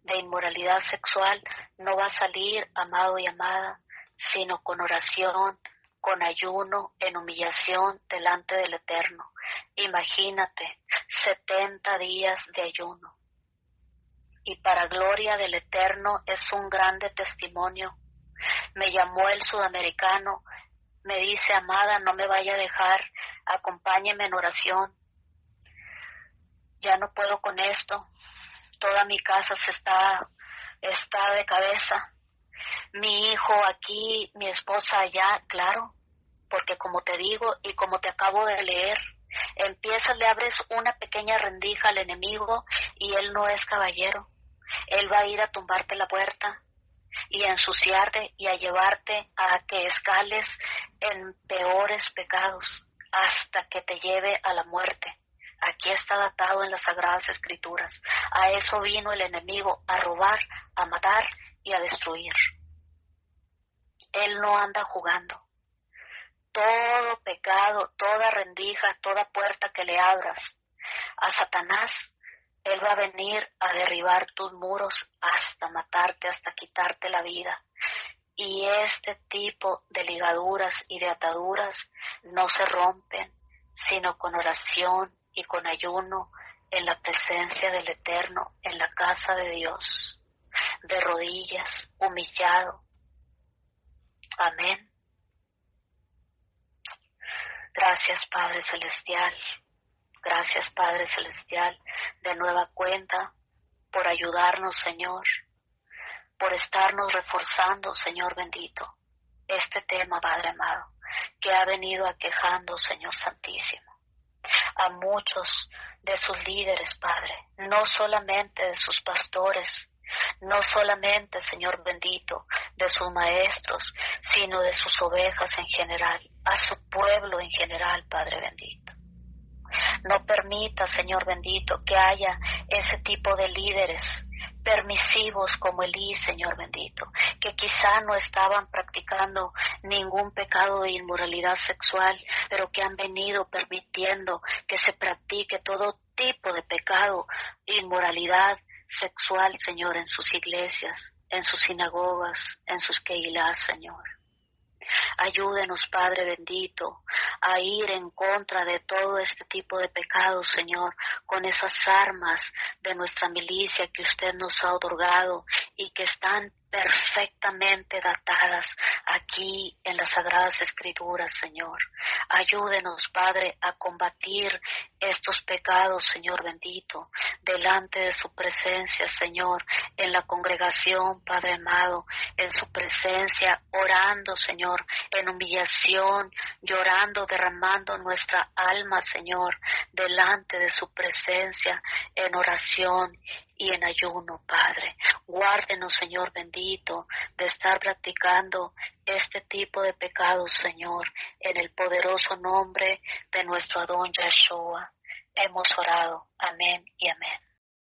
de inmoralidad sexual, no va a salir, amado y amada, sino con oración, con ayuno, en humillación delante del Eterno. Imagínate, 70 días de ayuno. Y para gloria del Eterno es un grande testimonio. Me llamó el sudamericano, me dice, amada, no me vaya a dejar, acompáñeme en oración. Ya no puedo con esto, toda mi casa está de cabeza. Mi hijo aquí, mi esposa allá, claro, porque como te digo y como te acabo de leer, le abres una pequeña rendija al enemigo y él no es caballero. Él va a ir a tumbarte la puerta y a ensuciarte y a llevarte a que escales en peores pecados hasta que te lleve a la muerte. Aquí está datado en las Sagradas Escrituras. A eso vino el enemigo, a robar, a matar y a destruir. Él no anda jugando. Todo pecado, toda rendija, toda puerta que le abras a Satanás, él va a venir a derribar tus muros hasta matarte, hasta quitarte la vida. Y este tipo de ligaduras y de ataduras no se rompen, sino con oración y con ayuno en la presencia del Eterno, en la casa de Dios, de rodillas, humillado. Amén. Gracias, Padre Celestial. Gracias, Padre Celestial, de nueva cuenta, por ayudarnos, Señor, por estarnos reforzando, Señor bendito, este tema, Padre amado, que ha venido aquejando, Señor Santísimo, a muchos de sus líderes, Padre, no solamente de sus pastores, no solamente, Señor bendito, de sus maestros, sino de sus ovejas en general, a su pueblo en general, Padre bendito. No permita, Señor bendito, que haya ese tipo de líderes permisivos como Elí, Señor bendito, que quizá no estaban practicando ningún pecado de inmoralidad sexual, pero que han venido permitiendo que se practique todo tipo de pecado de inmoralidad sexual, Señor, en sus iglesias, en sus sinagogas, en sus keilas, Señor. Ayúdenos, Padre bendito, a ir en contra de todo este tipo de pecados, Señor, con esas armas de nuestra milicia que usted nos ha otorgado y que están perfectamente datadas aquí en las Sagradas Escrituras, Señor. Ayúdenos, Padre, a combatir estos pecados, Señor bendito, delante de su presencia, Señor, en la congregación, Padre amado, en su presencia, orando, Señor, en humillación, llorando, derramando nuestra alma, Señor, delante de su presencia, en oración y en ayuno, Padre. Guárdenos, Señor bendito, de estar practicando este tipo de pecados, Señor, en el poderoso nombre de nuestro Adón Yahshua. Hemos orado. Amén y amén.